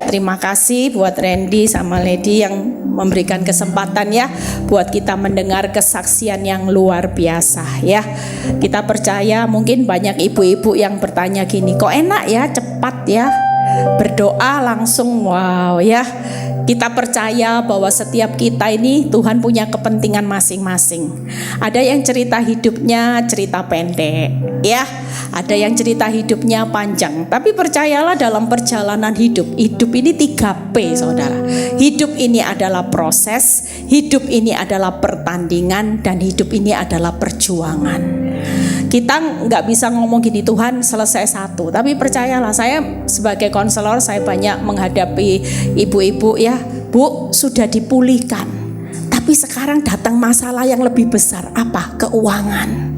Terima kasih buat Randy sama Lady yang memberikan kesempatan ya buat kita mendengar kesaksian yang luar biasa ya. Kita percaya mungkin banyak ibu-ibu yang bertanya gini, kok enak ya, cepat ya, berdoa langsung, wow ya. Kita percaya bahwa setiap kita ini Tuhan punya kepentingan masing-masing. Ada yang cerita hidupnya cerita pendek ya, ada yang cerita hidupnya panjang. Tapi percayalah dalam perjalanan hidup ini 3P saudara. Hidup ini adalah proses, hidup ini adalah pertandingan, dan hidup ini adalah perjuangan. Kita nggak bisa ngomong gini, Tuhan selesai satu. Tapi percayalah, saya sebagai konselor, saya banyak menghadapi ibu-ibu ya, Bu sudah dipulihkan, tapi sekarang datang masalah yang lebih besar. Apa? Keuangan.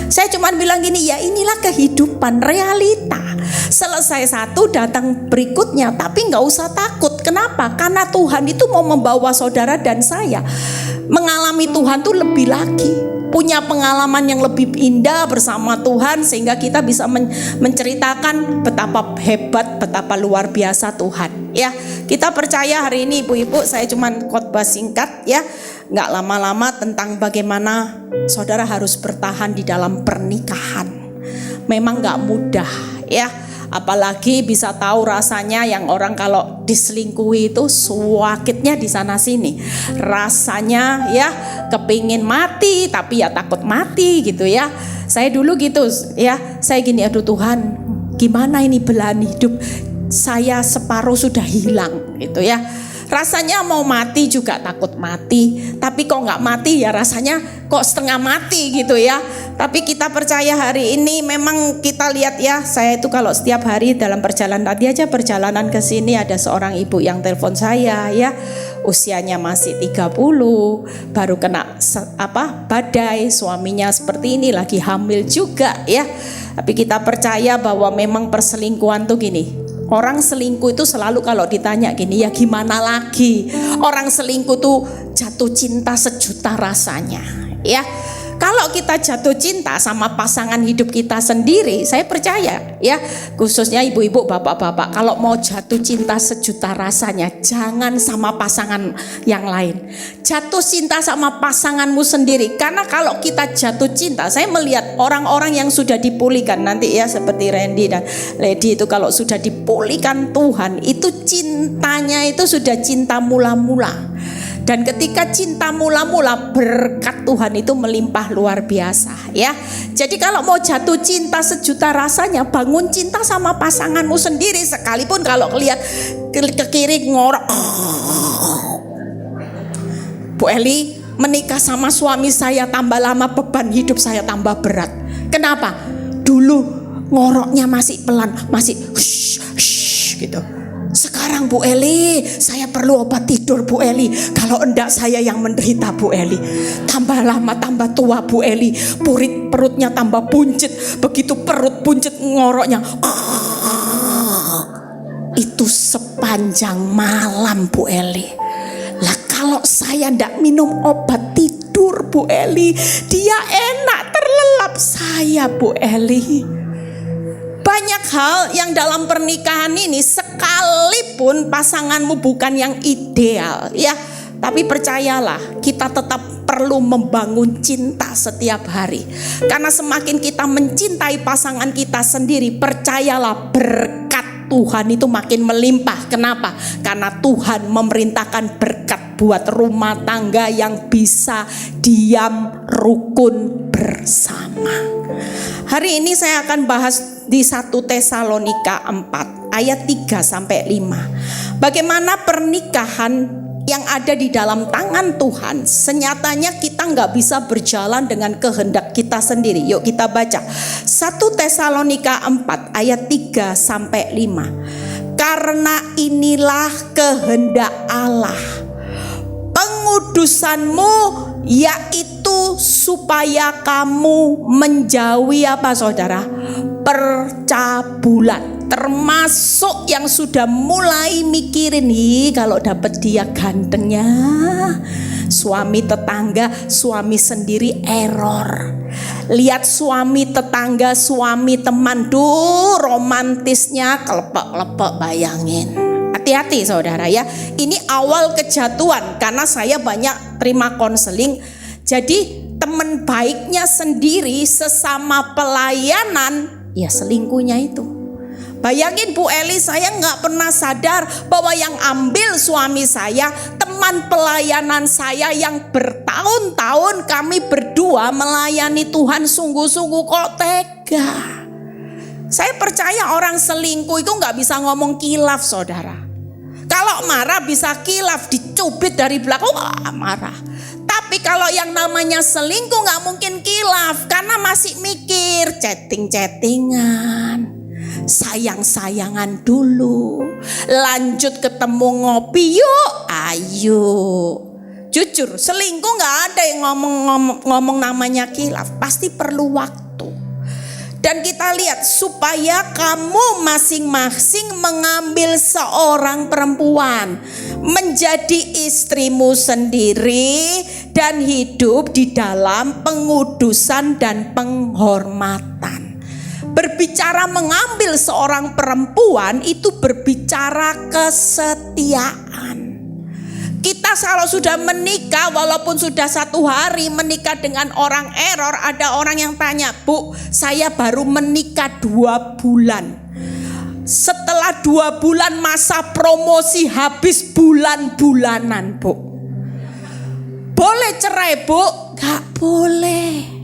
Saya cuma bilang gini, ya inilah kehidupan, realita. Selesai satu, datang berikutnya. Tapi gak usah takut. Kenapa? Karena Tuhan itu mau membawa saudara dan saya mengalami Tuhan tuh lebih lagi, punya pengalaman yang lebih indah bersama Tuhan, sehingga kita bisa menceritakan betapa hebat, betapa luar biasa Tuhan ya. Kita percaya hari ini ibu-ibu, saya cuma khotbah singkat ya, gak lama-lama, tentang bagaimana saudara harus bertahan di dalam pernikahan. Memang gak mudah ya, apalagi bisa tahu rasanya yang orang kalau diselingkuhi itu sakitnya di sana sini. Rasanya ya kepingin mati tapi ya takut mati gitu ya. Saya dulu gitu ya, saya gini, aduh Tuhan, gimana ini belahan hidup saya separuh sudah hilang gitu ya. Rasanya mau mati juga takut mati, tapi kok nggak mati ya rasanya kok setengah mati gitu ya. Tapi kita percaya hari ini memang kita lihat ya, saya itu kalau setiap hari dalam perjalanan, tadi aja perjalanan ke sini ada seorang ibu yang telepon saya ya, usianya masih 30, baru kena badai, suaminya seperti ini, lagi hamil juga ya. Tapi kita percaya bahwa memang perselingkuhan tuh gini, orang selingkuh itu selalu kalau ditanya gini, ya gimana lagi? Orang selingkuh tuh jatuh cinta sejuta rasanya ya. Kalau kita jatuh cinta sama pasangan hidup kita sendiri, saya percaya ya, khususnya ibu-ibu, bapak-bapak, kalau mau jatuh cinta sejuta rasanya, jangan sama pasangan yang lain. Jatuh cinta sama pasanganmu sendiri. Karena kalau kita jatuh cinta, saya melihat orang-orang yang sudah dipulihkan nanti ya, seperti Randy dan Lady itu, kalau sudah dipulihkan Tuhan, itu cintanya itu sudah cinta mula-mula. Dan ketika cinta mula-mula, berkat Tuhan itu melimpah luar biasa ya. Jadi kalau mau jatuh cinta sejuta rasanya, bangun cinta sama pasanganmu sendiri. Sekalipun kalau lihat ke kiri ngorok, Bu Eli, menikah sama suami saya tambah lama, beban hidup saya tambah berat. Kenapa? Dulu ngoroknya masih pelan, masih gitu. Sekarang Bu Eli, saya perlu obat tidur Bu Eli. Kalau enggak saya yang menderita Bu Eli. Tambah lama tambah tua Bu Eli, perutnya tambah buncit. Begitu perut buncit ngoroknya, itu sepanjang malam Bu Eli. Lah kalau saya enggak minum obat tidur Bu Eli, dia enak terlelap saya Bu Eli. Banyak hal yang dalam pernikahan ini, sekalipun pasanganmu bukan yang ideal ya, tapi percayalah, kita tetap perlu membangun cinta setiap hari. Karena semakin kita mencintai pasangan kita sendiri, percayalah berkat Tuhan itu makin melimpah. Kenapa? Karena Tuhan memerintahkan berkat buat rumah tangga yang bisa diam rukun bersama. Hari ini saya akan bahas di 1 Tesalonika 4 ayat 3-5. Bagaimana pernikahan yang ada di dalam tangan Tuhan, senyatanya kita nggak bisa berjalan dengan kehendak kita sendiri. Yuk kita baca 1 Tesalonika 4 ayat 3-5. Karena inilah kehendak Allah, pengudusanmu, yaitu supaya kamu menjauhi apa saudara? Percabulan. termasuk yang sudah mulai mikirin, kalau dapat dia gantengnya, suami tetangga, suami sendiri error. Lihat suami tetangga, suami teman, romantisnya kelepek-lepek, bayangin. Hati-hati saudara ya. Ini awal kejatuhan, karena saya banyak terima konseling. Jadi teman baiknya sendiri sesama pelayanan, ya selingkuhnya itu. Bayangin Bu Eli, saya nggak pernah sadar bahwa yang ambil suami saya, teman pelayanan saya yang bertahun-tahun kami berdua melayani Tuhan sungguh-sungguh, kok tega. Saya percaya orang selingkuh itu nggak bisa ngomong kilaf saudara. Kalau marah bisa kilaf, dicubit dari belakang, marah. Tapi kalau yang namanya selingkuh nggak mungkin kilaf, karena masih mikir, chatting-chattingan, sayang-sayangan dulu, lanjut ketemu ngopi yuk, ayo. Jujur, selingkuh nggak ada yang ngomong namanya kilaf, pasti perlu waktu. Dan kita lihat supaya kamu masing-masing mengambil seorang perempuan menjadi istrimu sendiri dan hidup di dalam pengudusan dan penghormatan. Berbicara mengambil seorang perempuan itu berbicara kesetiaan. Kita kalau sudah menikah, walaupun sudah 1 hari menikah dengan orang error, ada orang yang tanya, Bu, saya baru menikah 2 bulan. Setelah 2 bulan masa promosi habis bulan-bulanan, Bu. Boleh cerai, Bu? Gak boleh.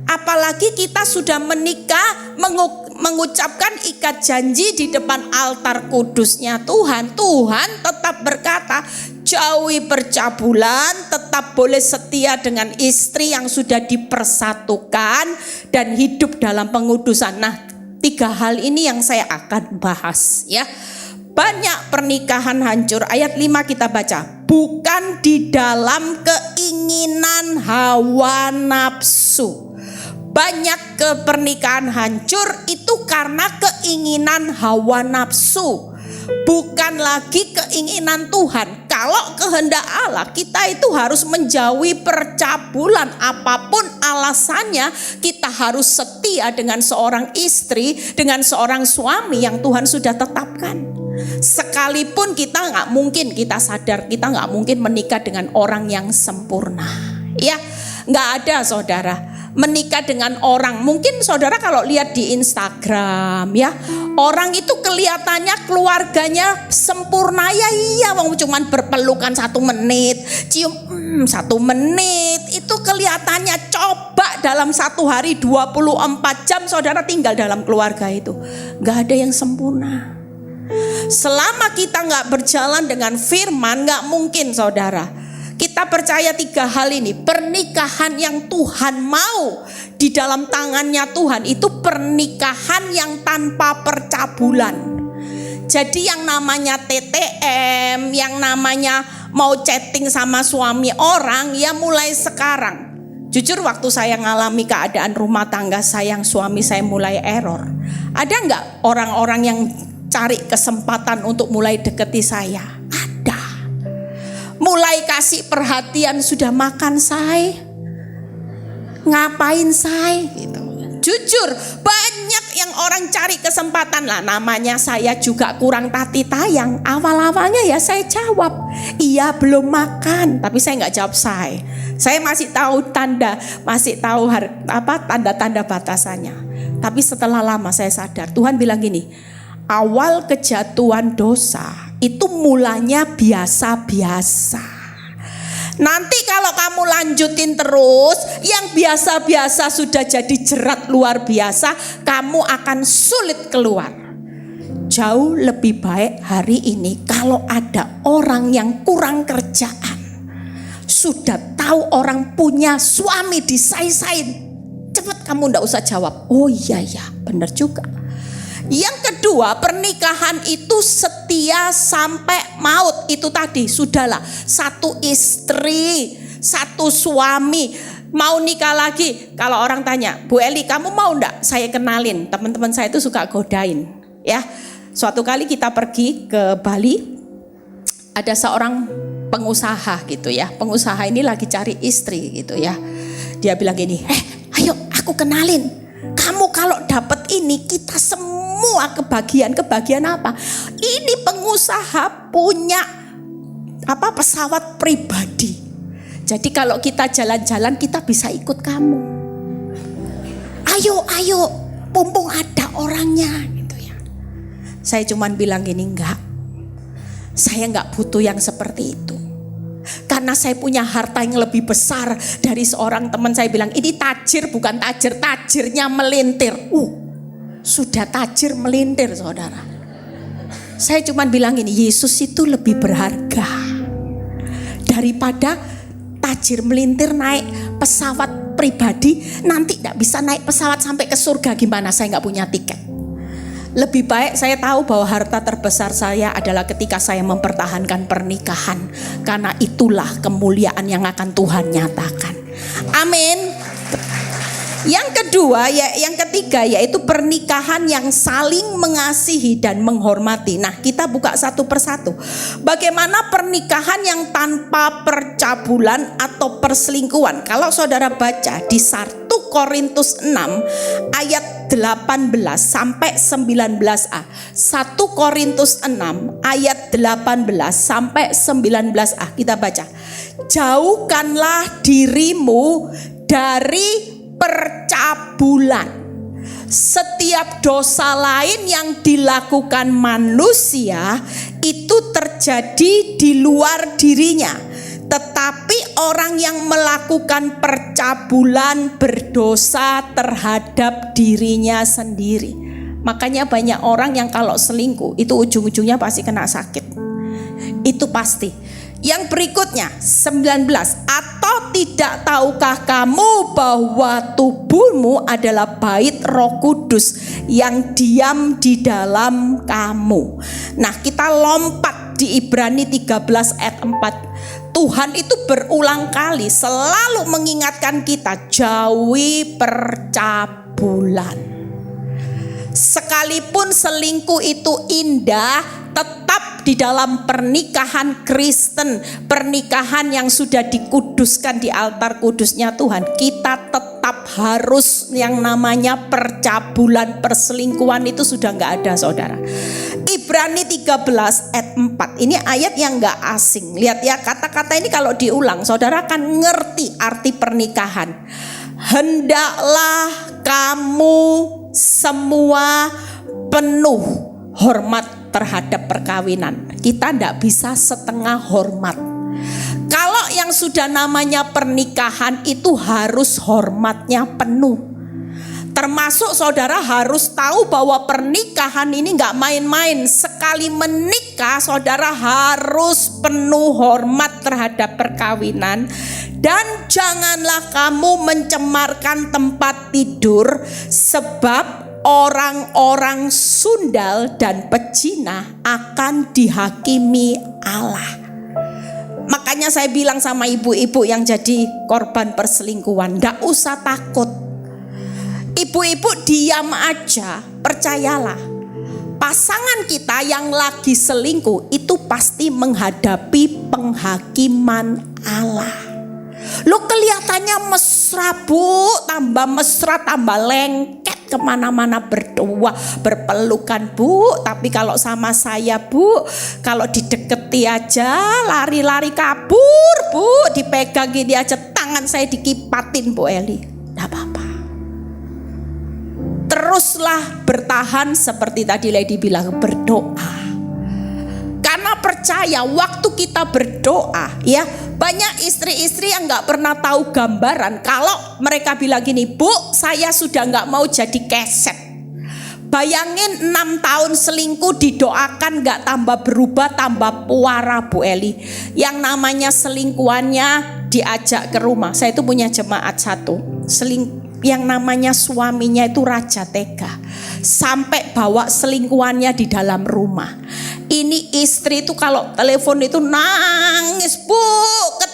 Apalagi kita sudah menikah, mengucapkan ikat janji di depan altar kudusnya Tuhan. Tuhan tetap berkata, jauhi percabulan, tetap boleh setia dengan istri yang sudah dipersatukan dan hidup dalam pengudusan. Nah, 3 hal ini yang saya akan bahas ya. Banyak pernikahan hancur. Ayat 5 kita baca, bukan di dalam keinginan hawa nafsu. Banyak pernikahan hancur itu karena keinginan hawa nafsu, bukan lagi keinginan Tuhan. Kalau kehendak Allah, kita itu harus menjauhi percabulan. Apapun alasannya, kita harus setia dengan seorang istri, dengan seorang suami yang Tuhan sudah tetapkan. Sekalipun kita nggak mungkin, kita sadar kita nggak mungkin menikah dengan orang yang sempurna, ya nggak ada saudara. Menikah dengan orang, mungkin saudara kalau lihat di Instagram ya, orang itu kelihatannya keluarganya sempurna ya, iya, cuman berpelukan 1 menit, cium 1 menit, itu kelihatannya. Coba dalam 1 hari 24 jam saudara tinggal dalam keluarga itu, gak ada yang sempurna. Selama kita gak berjalan dengan firman, gak mungkin saudara. Kita percaya 3 hal ini. Pernikahan yang Tuhan mau di dalam tangannya Tuhan itu pernikahan yang tanpa percabulan. Jadi yang namanya TTM, yang namanya mau chatting sama suami orang, ya mulai sekarang. Jujur waktu saya ngalami keadaan rumah tangga saya, suami saya mulai error, ada nggak orang-orang yang cari kesempatan untuk mulai deketi saya? Ada. Mulai kasih perhatian, sudah makan say, ngapain say gitu. Jujur banyak yang orang cari kesempatan lah. Namanya saya juga kurang tati tayang. Awal-awalnya ya saya jawab, iya belum makan, tapi saya nggak jawab say. Saya masih tahu tanda-tanda batasannya. Tapi setelah lama saya sadar, Tuhan bilang gini, awal kejatuhan dosa itu mulanya biasa-biasa. Nanti kalau kamu lanjutin terus, yang biasa-biasa sudah jadi jerat luar biasa, kamu akan sulit keluar. Jauh lebih baik hari ini kalau ada orang yang kurang kerjaan, sudah tahu orang punya suami disai-sain, cepat kamu ndak usah jawab, oh iya ya benar juga. Yang kedua, pernikahan itu setia sampai maut. Itu tadi sudahlah, 1 istri, 1 suami. Mau nikah lagi, kalau orang tanya, Bu Eli kamu mau enggak saya kenalin? Teman-teman saya itu suka godain. ya. Suatu kali kita pergi ke Bali, ada seorang pengusaha gitu ya. Pengusaha ini lagi cari istri gitu ya. Dia bilang gini, ayo aku kenalin. Kamu kalau dapat ini kita semua kebagian apa? Ini pengusaha punya pesawat pribadi. Jadi kalau kita jalan-jalan kita bisa ikut kamu. Ayo, mumpung ada orangnya gitu ya. Saya cuman bilang gini, enggak. Saya enggak butuh yang seperti itu. Karena saya punya harta yang lebih besar dari seorang teman. Saya bilang, ini tajir bukan tajir, tajirnya melintir. Sudah tajir melintir, saudara. Saya cuman bilang ini, Yesus itu lebih berharga daripada tajir melintir naik pesawat pribadi, nanti tidak bisa naik pesawat sampai ke surga. Gimana? Saya nggak punya tiket. Lebih baik saya tahu bahwa harta terbesar saya adalah ketika saya mempertahankan pernikahan, karena itulah kemuliaan yang akan Tuhan nyatakan. Amin. Yang kedua, yang ketiga yaitu pernikahan yang saling mengasihi dan menghormati. Nah, kita buka satu persatu. Bagaimana pernikahan yang tanpa percabulan atau perselingkuhan? Kalau saudara baca di 1 Korintus 6 ayat 18 sampai 19a. 1 Korintus 6 ayat 18 sampai 19a. Kita baca. Jauhkanlah dirimu dari percabulan. Setiap dosa lain yang dilakukan manusia itu terjadi di luar dirinya, tetapi orang yang melakukan percabulan berdosa terhadap dirinya sendiri. Makanya banyak orang yang kalau selingkuh itu ujung-ujungnya pasti kena sakit. Itu pasti. Yang berikutnya 19, atau tidak tahukah kamu bahwa tubuhmu adalah bait Roh Kudus yang diam di dalam kamu. Nah, kita lompat di Ibrani 13 ayat 4. Tuhan itu berulang kali selalu mengingatkan kita, jauhi percabulan. Sekalipun selingkuh itu indah, tetap di dalam pernikahan Kristen, pernikahan yang sudah dikuduskan di altar kudusnya Tuhan, kita tetap harus yang namanya percabulan, perselingkuhan itu sudah nggak ada, saudara. Ibrani 13 ayat 4, ini ayat yang nggak asing. Lihat ya, kata-kata ini kalau diulang, saudara akan ngerti arti pernikahan. Hendaklah kamu semua penuh hormat terhadap perkawinan. Kita tidak bisa setengah hormat. Kalau yang sudah namanya pernikahan itu harus hormatnya penuh. Termasuk saudara harus tahu bahwa pernikahan ini nggak main-main. Sekali menikah saudara harus penuh hormat terhadap perkawinan. Dan janganlah kamu mencemarkan tempat tidur, sebab orang-orang sundal dan pezina akan dihakimi Allah. Makanya saya bilang sama ibu-ibu yang jadi korban perselingkuhan, gak usah takut. Ibu-ibu diam aja, percayalah. Pasangan kita yang lagi selingkuh itu pasti menghadapi penghakiman Allah. Lu kelihatannya mesra bu, tambah mesra tambah lengket kemana-mana berdua berpelukan bu. Tapi kalau sama saya bu, kalau dideketi aja lari-lari kabur bu, dipegang gini aja tangan saya dikipatin Bu Eli, gak apa-apa. Teruslah bertahan seperti tadi Lady bilang, berdoa. Karena percaya waktu kita berdoa ya, banyak istri-istri yang gak pernah tahu gambaran. Kalau mereka bilang gini, Bu saya sudah gak mau jadi keset. Bayangin 6 tahun selingkuh didoakan gak tambah berubah, tambah puara Bu Eli. Yang namanya selingkuhannya diajak ke rumah. Saya itu punya jemaat satu, yang namanya suaminya itu raja tega, sampai bawa selingkuhannya di dalam rumah. Ini istri itu kalau telepon itu nangis, Bu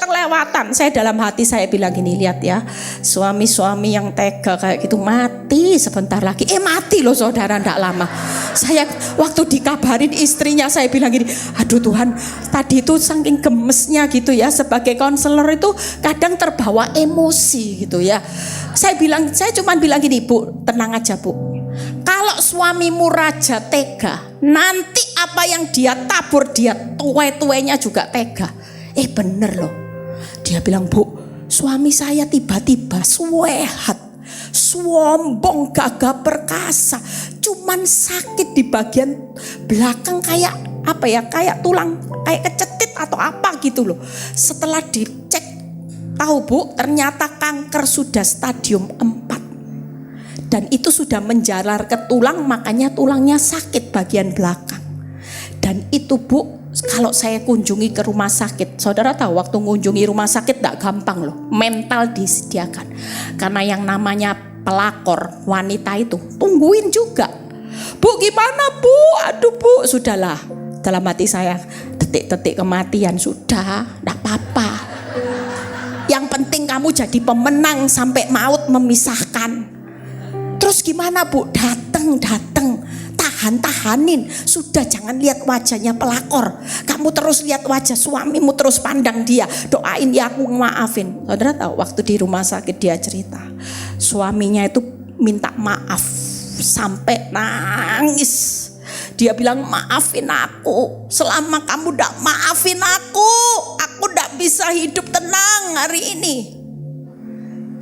kelewatan. Saya dalam hati saya bilang gini, lihat ya, suami-suami yang tega kayak gitu mati sebentar lagi. Mati loh saudara, ndak lama. Saya waktu dikabarin istrinya, saya bilang gini, aduh Tuhan, tadi itu saking gemesnya gitu ya, sebagai konselor itu kadang terbawa emosi gitu ya. Saya cuma bilang gini, Bu, tenang aja Bu. Kalau suamimu raja tega, nanti apa yang dia tabur, dia tuwe-tuwenya juga tega. Bener loh. Dia bilang, Bu, suami saya tiba-tiba suwehat, sombong, gagah perkasa, cuman sakit di bagian belakang kayak apa ya, kayak tulang, kayak kecetit atau apa gitu loh. Setelah dicek, tahu Bu, ternyata kanker sudah stadium 4. Dan itu sudah menjalar ke tulang, makanya tulangnya sakit bagian belakang. Dan itu Bu, kalau saya kunjungi ke rumah sakit, saudara tahu waktu kunjungi rumah sakit tidak gampang loh, mental disediakan. Karena yang namanya pelakor wanita itu tungguin juga. Bu gimana Bu? Aduh Bu, sudahlah. Dalam hati saya, detik-detik kematian sudah, tidak apa-apa. Yang penting kamu jadi pemenang sampai maut memisahkan. Terus gimana Bu? Datang, tahanin. Sudah, jangan lihat wajahnya pelakor. Kamu terus lihat wajah suamimu, terus pandang dia. Doain ya, aku maafin. Saudara tahu waktu di rumah sakit dia cerita, suaminya itu minta maaf sampai nangis. Dia bilang, maafin aku. Selama kamu tidak maafin aku tidak bisa hidup tenang hari ini.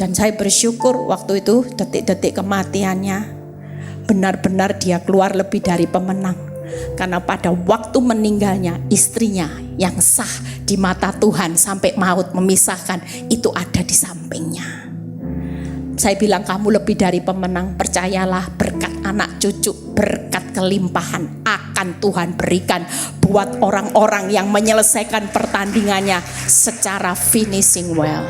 Dan saya bersyukur waktu itu detik-detik kematiannya benar-benar dia keluar lebih dari pemenang. Karena pada waktu meninggalnya istrinya yang sah di mata Tuhan sampai maut memisahkan itu ada di sampingnya. Saya bilang kamu lebih dari pemenang, percayalah berkat anak cucu, berkat kelimpahan akan Tuhan berikan buat orang-orang yang menyelesaikan pertandingannya secara finishing well.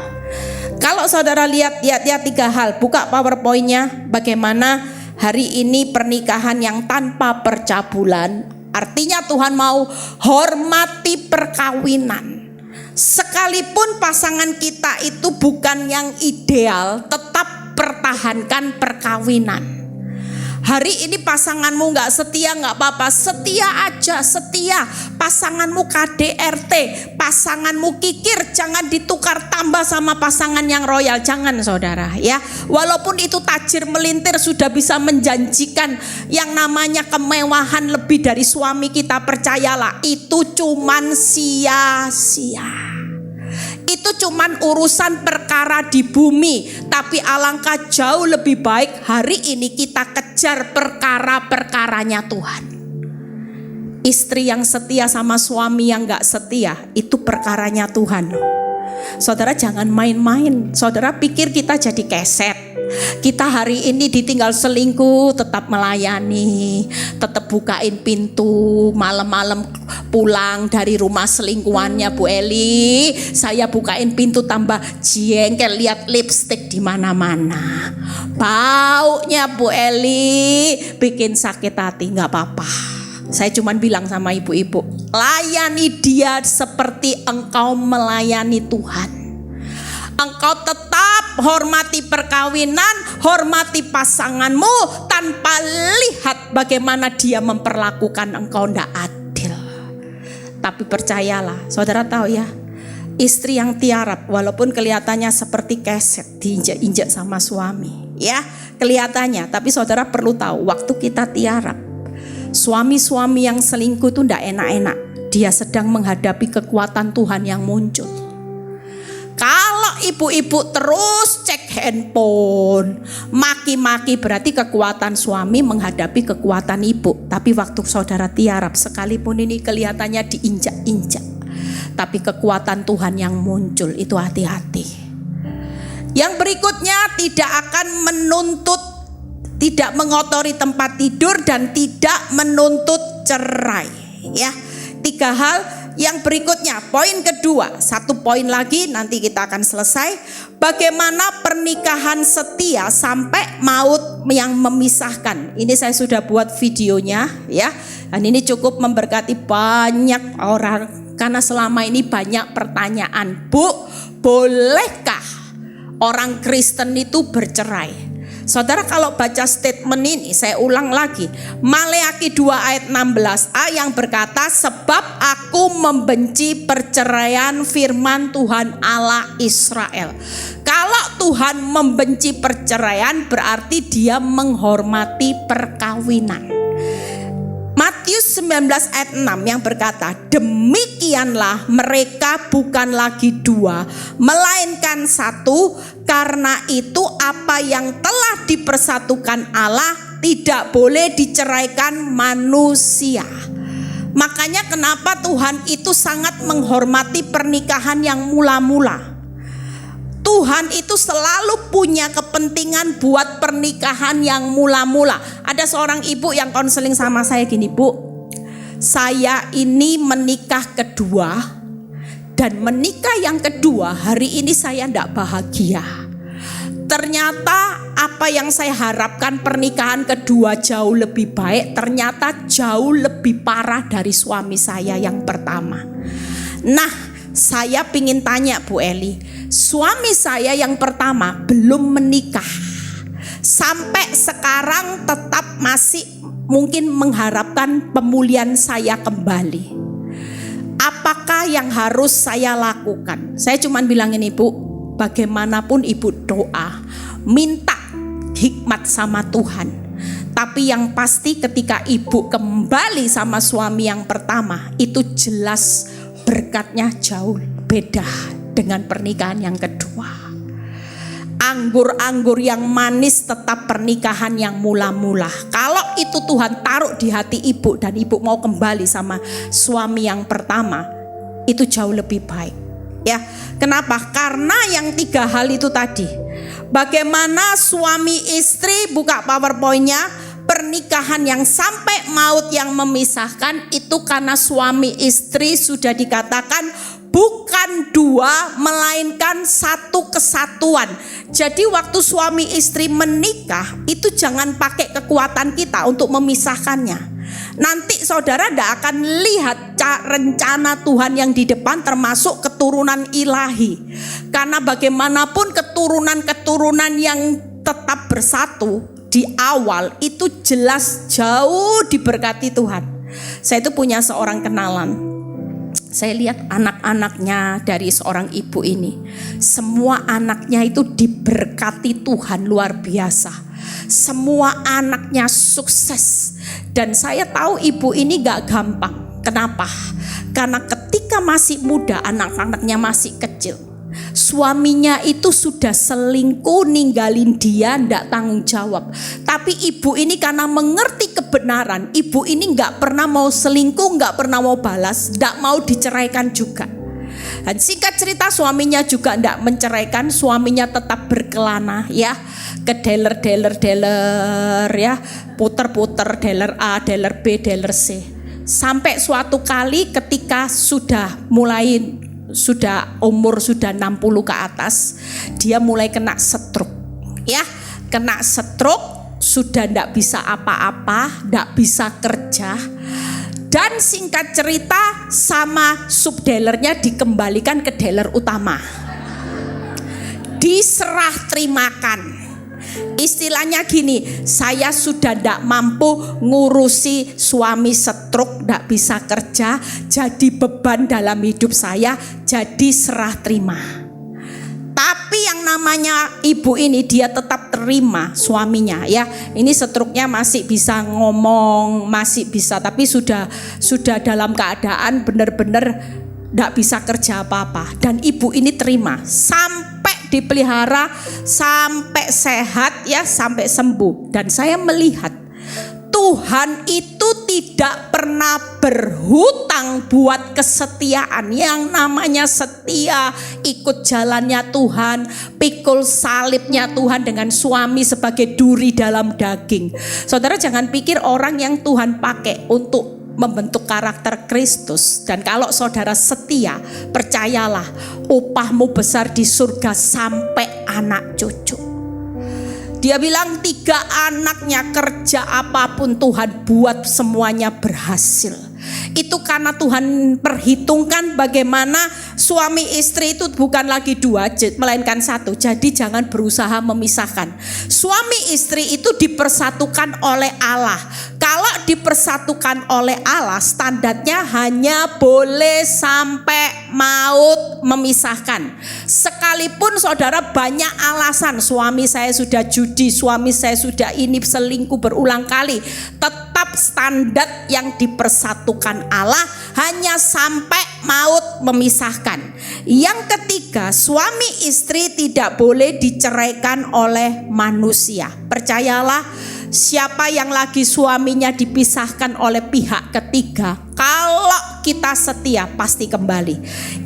Kalau saudara lihat 3 hal, buka PowerPoint-nya, bagaimana hari ini pernikahan yang tanpa percabulan. Artinya Tuhan mau hormati perkawinan. Sekalipun pasangan kita itu bukan yang ideal, tetap pertahankan perkawinan. Hari ini pasanganmu gak setia, gak apa-apa, setia aja, setia. Pasanganmu KDRT, pasanganmu kikir, jangan ditukar tambah sama pasangan yang royal, jangan saudara ya. Walaupun itu tajir melintir sudah bisa menjanjikan yang namanya kemewahan lebih dari suami kita, percayalah itu cuman sia-sia. Itu cuman urusan perkara di bumi. Tapi alangkah jauh lebih baik hari ini kita kejar perkara-perkaranya Tuhan. Istri yang setia sama suami yang gak setia, itu perkaranya Tuhan. Saudara jangan main-main. Saudara pikir kita jadi keset. Kita hari ini ditinggal selingkuh tetap melayani, tetap bukain pintu, malam-malam pulang dari rumah selingkuhannya, Bu Eli, saya bukain pintu tambah jengkel, lihat lipstik di mana-mana. Baunya Bu Eli bikin sakit hati, nggak apa-apa. Saya cuma bilang sama ibu-ibu, layani dia seperti engkau melayani Tuhan. Engkau tetap hormati perkawinan, hormati pasanganmu tanpa lihat bagaimana dia memperlakukan engkau tidak adil. Tapi percayalah, saudara tahu ya, istri yang tiarap walaupun kelihatannya seperti keset diinjak-injak sama suami, ya kelihatannya. Tapi saudara perlu tahu, waktu kita tiarap, suami-suami yang selingkuh itu tidak enak-enak. Dia sedang menghadapi kekuatan Tuhan yang muncul. Kalau ibu-ibu terus cek handphone, maki-maki, berarti kekuatan suami menghadapi kekuatan ibu. Tapi waktu saudara tiarap, sekalipun ini kelihatannya diinjak-injak, tapi kekuatan Tuhan yang muncul, itu hati-hati. Yang berikutnya, tidak akan menuntut, tidak mengotori tempat tidur, dan tidak menuntut cerai. Ya, 3 hal. Yang berikutnya, poin kedua, 1 poin lagi nanti kita akan selesai. Bagaimana pernikahan setia sampai maut yang memisahkan. Ini saya sudah buat videonya ya. Dan ini cukup memberkati banyak orang. Karena selama ini banyak pertanyaan, Bu, Bolehkah orang Kristen itu bercerai? Saudara, kalau baca statement ini, saya ulang lagi, Maleakhi 2 ayat 16a yang berkata, sebab aku membenci perceraian, firman Tuhan Allah Israel. Kalau Tuhan membenci perceraian, berarti dia menghormati perkawinan. Matius 19 ayat 6 yang berkata, demikianlah mereka bukan lagi dua, melainkan satu. Karena itu apa yang telah dipersatukan Allah tidak boleh diceraikan manusia. Makanya kenapa Tuhan itu sangat menghormati pernikahan yang mula-mula. Tuhan itu selalu punya kepentingan buat pernikahan yang mula-mula. Ada seorang ibu yang konseling sama saya gini, Bu, saya ini menikah kedua, dan menikah yang kedua hari ini saya tidak bahagia. Ternyata apa yang saya harapkan pernikahan kedua jauh lebih baik, ternyata jauh lebih parah dari suami saya yang pertama. Nah, saya ingin tanya Bu Eli, suami saya yang pertama belum menikah, sampai sekarang tetap masih mungkin mengharapkan pemulihan saya kembali. Apakah yang harus saya lakukan? Saya cuma bilang ini, Bu, bagaimanapun ibu doa, minta hikmat sama Tuhan. Tapi yang pasti ketika ibu kembali sama suami yang pertama, itu jelas berkatnya jauh beda dengan pernikahan yang kedua. Anggur-anggur yang manis tetap pernikahan yang mula-mula. Kalau itu Tuhan taruh di hati ibu dan ibu mau kembali sama suami yang pertama, itu jauh lebih baik. Ya, kenapa? Karena yang 3 hal itu tadi. Bagaimana suami istri, buka PowerPoint-nya, pernikahan yang sampai maut yang memisahkan itu karena suami istri sudah dikatakan bukan dua, melainkan satu kesatuan. Jadi waktu suami istri menikah itu jangan pakai kekuatan kita untuk memisahkannya. Nanti saudara tidak akan lihat rencana Tuhan yang di depan, termasuk keturunan ilahi. Karena bagaimanapun keturunan-keturunan yang tetap bersatu di awal itu jelas jauh diberkati Tuhan. Saya itu punya seorang kenalan. Saya lihat anak-anaknya dari seorang ibu ini. Semua anaknya itu diberkati Tuhan luar biasa. Semua anaknya sukses. Dan saya tahu ibu ini gak gampang. Kenapa? Karena ketika masih muda, anak-anaknya masih kecil, suaminya itu sudah selingkuh, ninggalin dia, ndak tanggung jawab. Tapi ibu ini karena mengerti kebenaran, ibu ini nggak pernah mau selingkuh, nggak pernah mau balas, ndak mau diceraikan juga. Dan singkat cerita suaminya juga ndak menceraikan, suaminya tetap berkelana ya, ke dealer ya, puter-puter dealer A, dealer B, dealer C. Sampai suatu kali ketika sudah umur sudah 60 ke atas, dia mulai kena stroke. Ya, kena stroke, sudah tidak bisa apa-apa, tidak bisa kerja. Dan singkat cerita sama subdealernya dikembalikan ke dealer utama. Diserah terimakan. Istilahnya gini, saya sudah tidak mampu ngurusi suami stroke, tidak bisa kerja, jadi beban dalam hidup saya, jadi serah terima. Tapi yang namanya ibu ini dia tetap terima suaminya ya. Ini stroke-nya masih bisa ngomong, masih bisa, tapi sudah dalam keadaan benar-benar tidak bisa kerja apa-apa. Dan ibu ini terima sampai dipelihara, sampai sehat ya, sampai sembuh. Dan saya melihat Tuhan itu tidak pernah berhutang buat kesetiaan. Yang namanya setia, ikut jalannya Tuhan, pikul salibnya Tuhan dengan suami sebagai duri dalam daging. Saudara jangan pikir orang yang Tuhan pakai untuk membentuk karakter Kristus. Dan kalau saudara setia, percayalah upahmu besar di surga sampai anak cucu. Dia bilang 3 anaknya kerja apapun Tuhan buat semuanya berhasil. Itu karena Tuhan perhitungkan bagaimana suami istri itu bukan lagi dua, melainkan satu. Jadi jangan berusaha memisahkan. Suami istri itu dipersatukan oleh Allah. Kalau dipersatukan oleh Allah, standarnya hanya boleh sampai maut memisahkan. Sekalipun saudara banyak alasan, suami saya sudah judi, suami saya sudah ini selingkuh berulang kali, tetap standar yang dipersatukan Allah hanya sampai maut memisahkan. Yang ketiga, suami istri tidak boleh diceraikan oleh manusia. Percayalah, siapa yang lagi suaminya dipisahkan oleh pihak ketiga, kalau kita setia pasti kembali.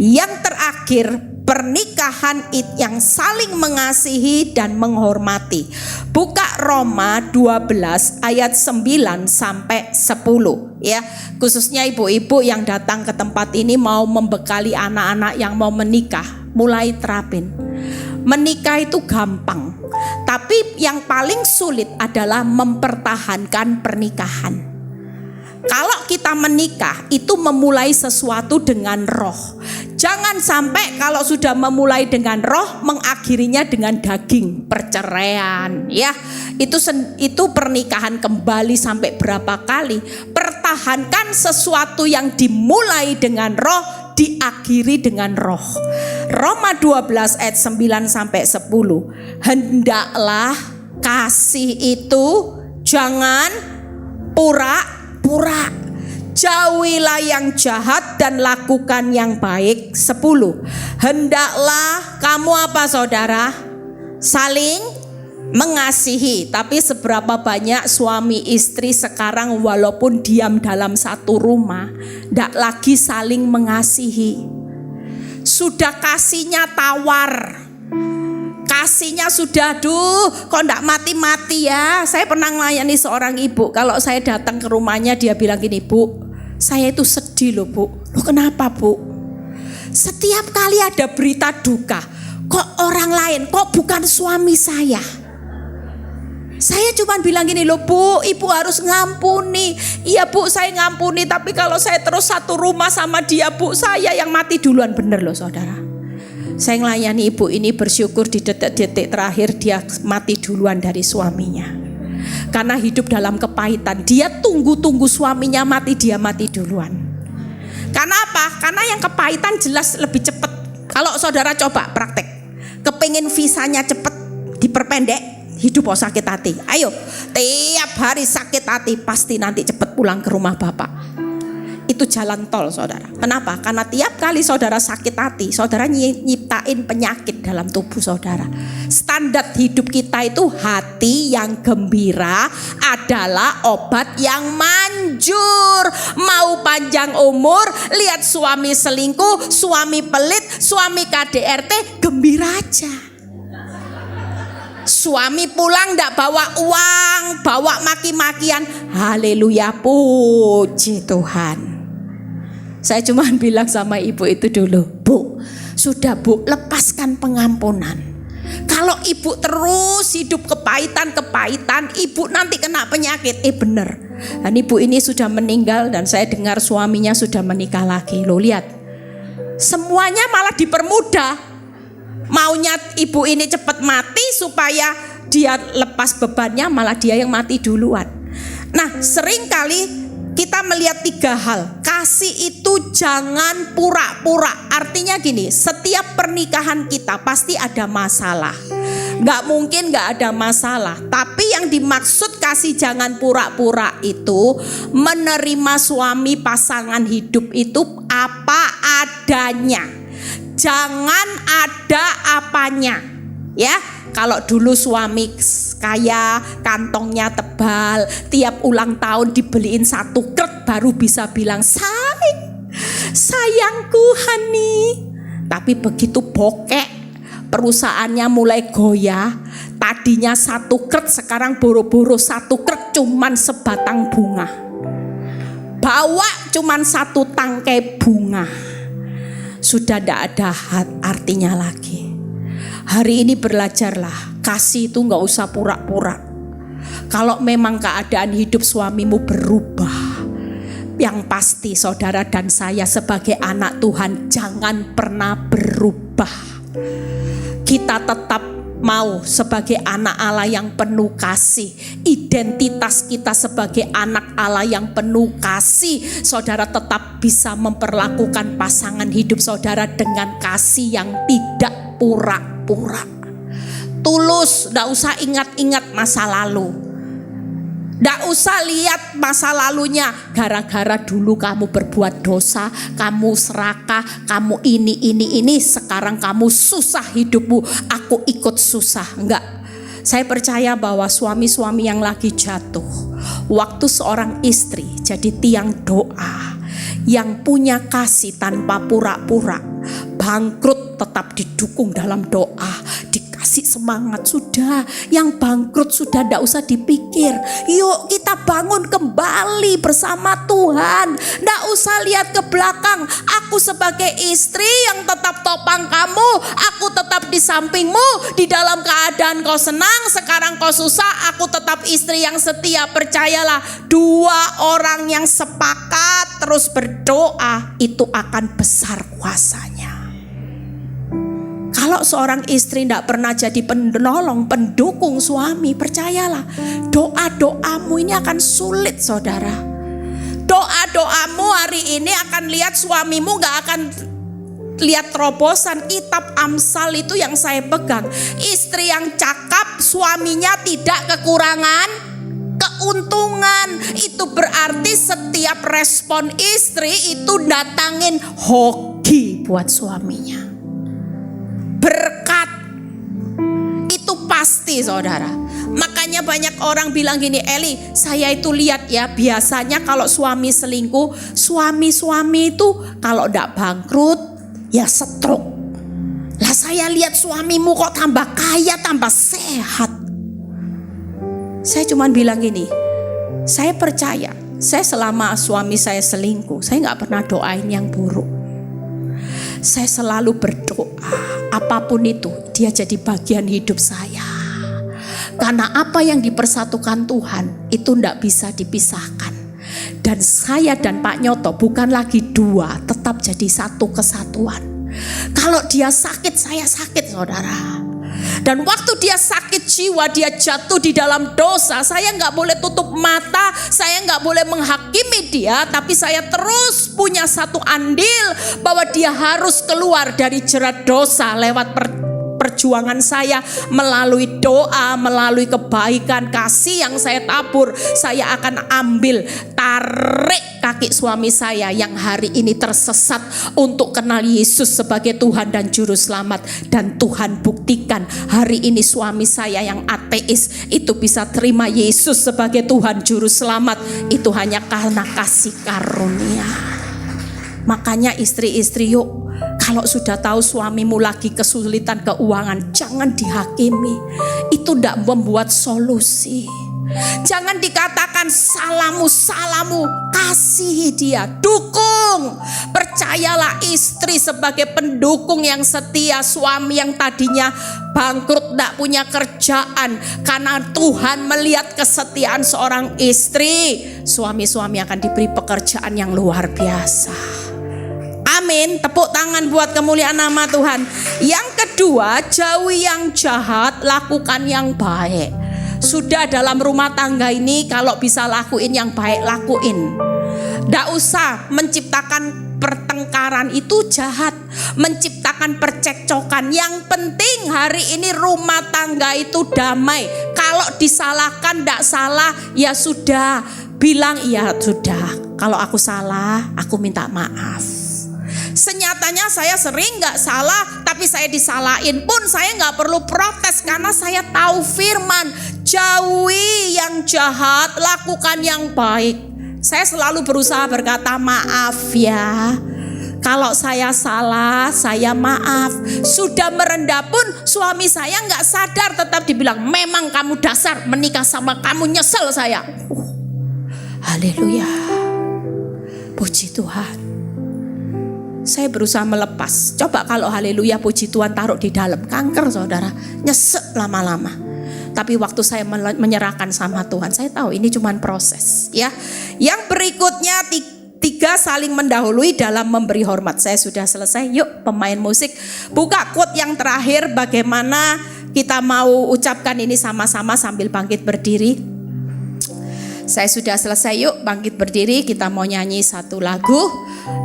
Yang terakhir, pernikahan yang saling mengasihi dan menghormati. Buka Roma 12 ayat 9 sampai 10 ya. Khususnya ibu-ibu yang datang ke tempat ini mau membekali anak-anak yang mau menikah, mulai terapin. Menikah itu gampang, tapi yang paling sulit adalah mempertahankan pernikahan. Kalau kita menikah itu memulai sesuatu dengan roh. Jangan sampai kalau sudah memulai dengan roh mengakhirinya dengan daging, perceraian ya. Itu pernikahan kembali sampai berapa kali. Pertahankan sesuatu yang dimulai dengan roh, diakhiri dengan roh. Roma 12 ayat 9 sampai 10. Hendaklah kasih itu jangan pura-pura. Jauhilah yang jahat dan lakukan yang baik. 10. Hendaklah kamu apa saudara? Saling mengasihi. Tapi seberapa banyak suami istri sekarang walaupun diam dalam satu rumah, tidak lagi saling mengasihi. Sudah kasihnya tawar, kasihnya sudah kok enggak mati-mati ya. Saya pernah melayani seorang ibu, kalau saya datang ke rumahnya dia bilang gini, Bu, saya itu sedih loh Bu. Loh kenapa Bu? Setiap kali ada berita duka, kok orang lain, kok bukan suami saya? Saya cuma bilang gini loh Bu, ibu harus ngampuni. Iya Bu, saya ngampuni, tapi kalau saya terus satu rumah sama dia Bu, saya yang mati duluan. Bener loh saudara. Saya melayani ibu ini, bersyukur di detik-detik terakhir dia mati duluan dari suaminya. Karena hidup dalam kepahitan, dia tunggu-tunggu suaminya mati, dia mati duluan. Karena apa? Karena yang kepahitan jelas lebih cepat. Kalau saudara coba praktek, kepingin visanya cepat diperpendek, hidup oh sakit hati. Ayo, tiap hari sakit hati, pasti nanti cepat pulang ke rumah Bapak. Itu jalan tol saudara. Kenapa? Karena tiap kali saudara sakit hati, saudara nyiptain penyakit dalam tubuh saudara. Standar hidup kita itu hati yang gembira adalah obat yang manjur. Mau panjang umur, lihat suami selingkuh, suami pelit, suami KDRT, gembira aja. Suami pulang ndak bawa uang, bawa maki-makian, haleluya, puji Tuhan. Saya cuma bilang sama ibu itu dulu, Bu, sudah Bu, lepaskan pengampunan. Kalau ibu terus hidup kepahitan, ibu nanti kena penyakit. Bener. Dan ibu ini sudah meninggal dan saya dengar suaminya sudah menikah lagi. Loh lihat, semuanya malah dipermudah. Maunya ibu ini cepat mati supaya dia lepas bebannya, malah dia yang mati duluan. Nah, seringkali kita melihat 3 hal. Kasih itu jangan pura-pura. Artinya gini, setiap pernikahan kita pasti ada masalah. Gak mungkin gak ada masalah. Tapi yang dimaksud kasih jangan pura-pura itu menerima suami pasangan hidup itu apa adanya. Jangan ada apanya. Ya, kalau dulu suami kaya, kantongnya tebal, tiap ulang tahun dibeliin 1 kret baru bisa bilang sayangku honey. Tapi begitu bokek, perusahaannya mulai goyah. Tadinya 1 kret, sekarang boro-boro 1 kret cuman sebatang bunga. Bawa cuman 1 tangkai bunga. Sudah tidak ada artinya lagi. Hari ini belajarlah, kasih itu gak usah pura-pura. Kalau memang keadaan hidup suamimu berubah, Yang pasti saudara dan saya sebagai anak Tuhan jangan pernah berubah. Kita tetap mau sebagai anak Allah yang penuh kasih. Identitas kita sebagai anak Allah yang penuh kasih. Saudara tetap bisa memperlakukan pasangan hidup saudara dengan kasih yang tidak pura-pura. Tulus, tidak usah ingat-ingat masa lalu. Tidak usah lihat masa lalunya. Gara-gara dulu kamu berbuat dosa, kamu serakah, kamu ini. Sekarang kamu susah hidupmu, aku ikut susah. Enggak. Saya percaya bahwa suami-suami yang lagi jatuh, waktu seorang istri jadi tiang doa, yang punya kasih tanpa pura-pura, bangkrut tetap didukung dalam doa, dikasih semangat. Sudah, yang bangkrut sudah tidak usah dipikir. Yuk kita bangun kembali bersama Tuhan. Tidak usah lihat ke belakang. Aku sebagai istri yang tetap topang kamu, aku tetap di sampingmu. Di dalam keadaan kau senang, sekarang kau susah, aku tetap istri yang setia. Percayalah, dua orang yang sepakat terus berdoa, itu akan besar kuasanya. Kalau seorang istri tidak pernah jadi penolong, pendukung suami, percayalah, doa-doamu ini akan sulit, saudara. Doa-doamu hari ini akan lihat suamimu gak akan lihat terobosan. Kitab Amsal itu yang saya pegang. Istri yang cakap, suaminya tidak kekurangan keuntungan. Itu berarti setiap respon istri itu datangin hoki buat suaminya. Berkat itu pasti, saudara. Makanya banyak orang bilang gini, Eli, saya itu lihat ya, biasanya kalau suami selingkuh, suami-suami itu kalau tidak bangkrut ya stroke. Lah saya lihat suamimu kok tambah kaya, tambah sehat. Saya cuman bilang gini, saya percaya, saya selama suami saya selingkuh, saya gak pernah doain yang buruk. Saya selalu berdoa, apapun itu dia jadi bagian hidup saya. Karena apa yang dipersatukan Tuhan itu tidak bisa dipisahkan. Dan saya dan Pak Nyoto bukan lagi dua, tetap jadi satu kesatuan. Kalau dia sakit, saya sakit, saudara. Dan waktu dia sakit jiwa, dia jatuh di dalam dosa, saya gak boleh tutup mata, saya gak boleh menghakimi dia. Tapi saya terus punya satu andil bahwa dia harus keluar dari jerat dosa lewat perjuangan saya, melalui doa, melalui kebaikan, kasih yang saya tabur. Saya akan ambil, tarik kaki suami saya yang hari ini tersesat untuk kenal Yesus sebagai Tuhan dan Juru Selamat. Dan Tuhan buktikan hari ini suami saya yang ateis itu bisa terima Yesus sebagai Tuhan Juru Selamat. Itu hanya karena kasih karunia. Makanya istri-istri, yuk, kalau sudah tahu suamimu lagi kesulitan keuangan, jangan dihakimi. Itu tidak membuat solusi. Jangan dikatakan salamu, kasihi dia, dukung. Percayalah, istri sebagai pendukung yang setia, suami yang tadinya bangkrut, tidak punya kerjaan, karena Tuhan melihat kesetiaan seorang istri, suami-suami akan diberi pekerjaan yang luar biasa. Amin, tepuk tangan buat kemuliaan nama Tuhan. Yang kedua, jauhi yang jahat, lakukan yang baik. Sudah dalam rumah tangga ini, kalau bisa lakuin yang baik, lakuin. Tidak usah menciptakan pertengkaran, itu jahat. Menciptakan percekcokan. Yang penting hari ini rumah tangga itu damai. Kalau disalahkan, tidak salah, ya sudah, bilang iya sudah. Kalau aku salah, aku minta maaf. Senyatanya saya sering gak salah, tapi saya disalahin pun saya gak perlu protes, karena saya tahu firman, jauhi yang jahat, lakukan yang baik. Saya selalu berusaha berkata maaf ya. Kalau saya salah, saya maaf. Sudah merendah pun suami saya gak sadar, tetap dibilang, memang kamu dasar menikah sama kamu, nyesel saya. Haleluya, puji Tuhan. Saya berusaha melepas. Coba kalau haleluya puji Tuhan taruh di dalam, kanker, saudara, nyesek lama-lama. Tapi waktu saya menyerahkan sama Tuhan, saya tahu ini cuma proses ya. Yang berikutnya, ketiga saling mendahului dalam memberi hormat. Saya sudah selesai. Yuk pemain musik buka quote yang terakhir. Bagaimana kita mau ucapkan ini sama-sama sambil bangkit berdiri. Saya sudah selesai. Yuk bangkit berdiri. Kita mau nyanyi satu lagu.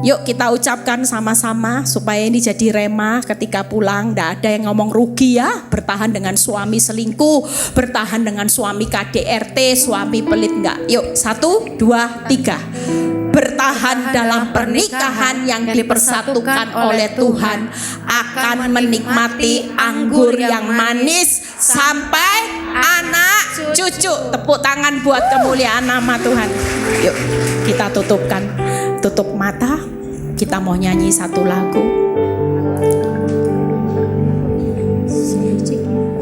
Yuk kita ucapkan sama-sama supaya ini jadi rema ketika pulang. Tidak ada yang ngomong rugi ya. Bertahan dengan suami selingkuh, bertahan dengan suami KDRT, suami pelit enggak. Yuk 1, 2, 3. Bertahan dalam pernikahan yang dipersatukan oleh Tuhan akan menikmati anggur yang manis sampai anak cucu. Tepuk tangan buat kemuliaan nama Tuhan. Yuk kita tutupkan. Tutup mata, kita mau nyanyi satu lagu.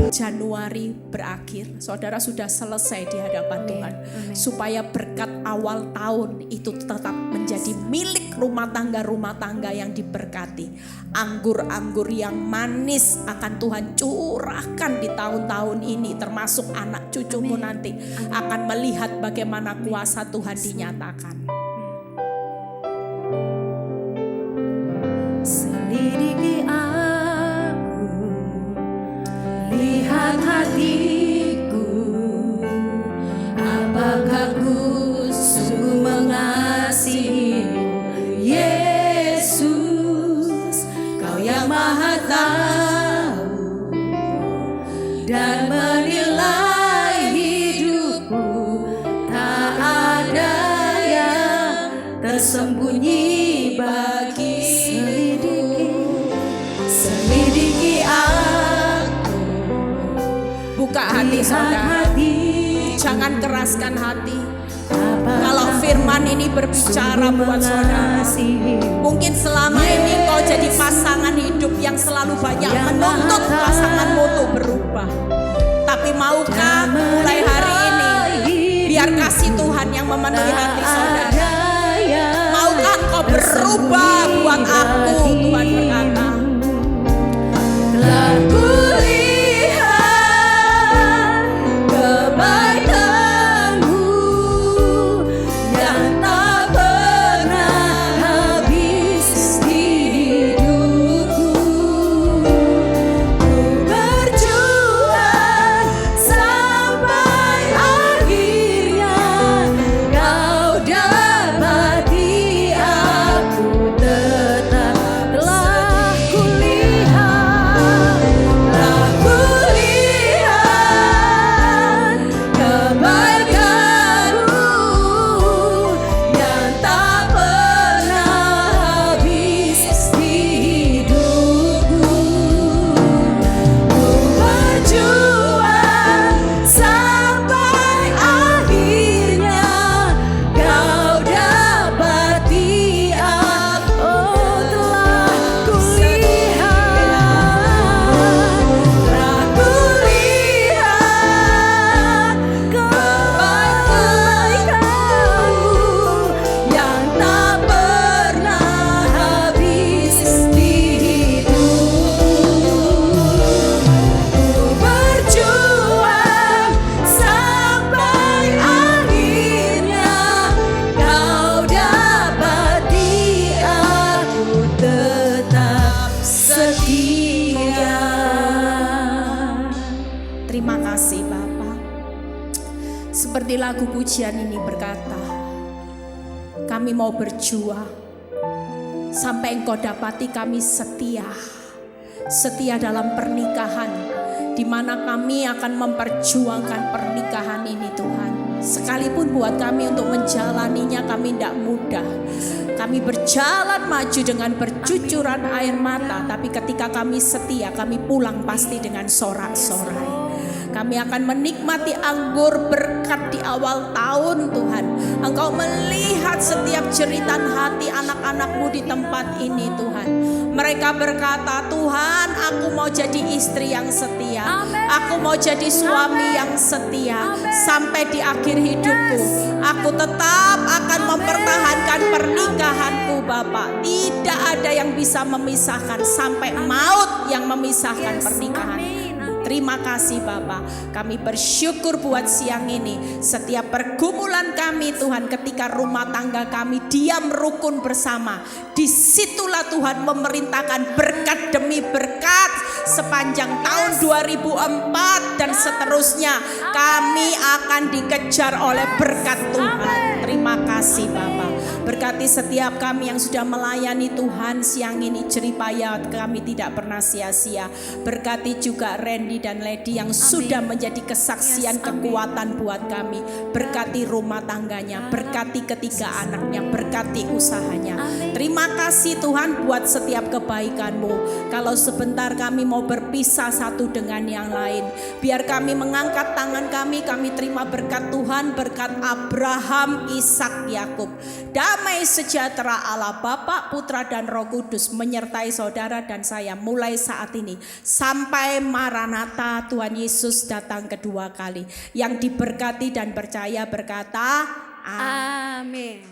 Januari berakhir, saudara sudah selesai di hadapan Tuhan. Supaya berkat awal tahun itu tetap menjadi milik rumah tangga yang diberkati. Anggur-anggur yang manis akan Tuhan curahkan di tahun-tahun ini. Termasuk anak cucumu nanti akan melihat bagaimana kuasa Tuhan dinyatakan. Selidiki aku, lihat hatiku, apakah ku sungguh mengasihimu, Yesus, Kau yang Maha Tahu dan menilai hidupku, tak ada yang tersembunyi bagi. Selidiki aku, buka hati saudara, jangan keraskan hati. Kalau firman ini berbicara buat saudara, mungkin selama ini kau jadi pasangan hidup yang selalu banyak menuntut pasanganmu untuk berubah. Tapi maukah mulai hari ini biar kasih Tuhan yang memenuhi hati saudara? Maukah kau berubah buat aku? Tuhan berkata, telah kulihat kebaikan-Mu yang tak pernah habis di hidupku. Ku berjuang sampai akhirnya Kau dapati aku tetap. Telah kulihat kebaikan-Mu yang tak pernah habis di hidupku. Ku berjuang sampai akhirnya Kau dapati aku. Telah kulihat kebaikan-Mu yang tak pernah habis di hidupku. Ku berjuang sampai akhirnya Kau dapati aku tetap setia. terima kasih Bapa. Seperti lagu pujian ini berkata, kami mau berjuang sampai Engkau dapati kami setia. Setia dalam pernikahan, di mana kami akan memperjuangkan pernikahan ini Tuhan. Sekalipun buat kami untuk menjalaninya kami tidak mudah. Kami berjalan maju dengan bercucuran air mata, tapi ketika kami setia, kami pulang pasti dengan sorak-sorai. Kami akan menikmati anggur berkat di awal tahun Tuhan. Engkau melihat setiap jeritan hati anak-anak-Mu di tempat ini Tuhan. Mereka berkata, Tuhan, aku mau jadi istri yang setia. Aku mau jadi suami yang setia. Sampai di akhir hidupku, aku tetap akan mempertahankan pernikahanku Bapak. Tidak ada yang bisa memisahkan sampai maut yang memisahkan pernikahan. Terima kasih Bapa. Kami bersyukur buat siang ini. Setiap pergumulan kami Tuhan, ketika rumah tangga kami diam rukun bersama, disitulah Tuhan memerintahkan berkat demi berkat sepanjang tahun 2004 dan seterusnya. Kami akan dikejar oleh berkat Tuhan. Terima kasih Bapa. Berkati setiap kami yang sudah melayani Tuhan siang ini, jeripaya kami tidak pernah sia-sia. Berkati juga Randy dan Lady yang sudah menjadi kesaksian kekuatan buat kami. Berkati rumah tangganya, berkati ketiga anaknya, berkati usahanya. Terima kasih Tuhan buat setiap kebaikan-Mu. Kalau sebentar kami mau berpisah satu dengan yang lain, biar kami mengangkat tangan kami terima berkat Tuhan, berkat Abraham, Ishak, Yakub. Damai sejahtera Allah Bapa, Putra dan Roh Kudus menyertai saudara dan saya mulai saat ini sampai Maranatha Tuhan Yesus datang kedua kali. Yang diberkati dan percaya berkata amin.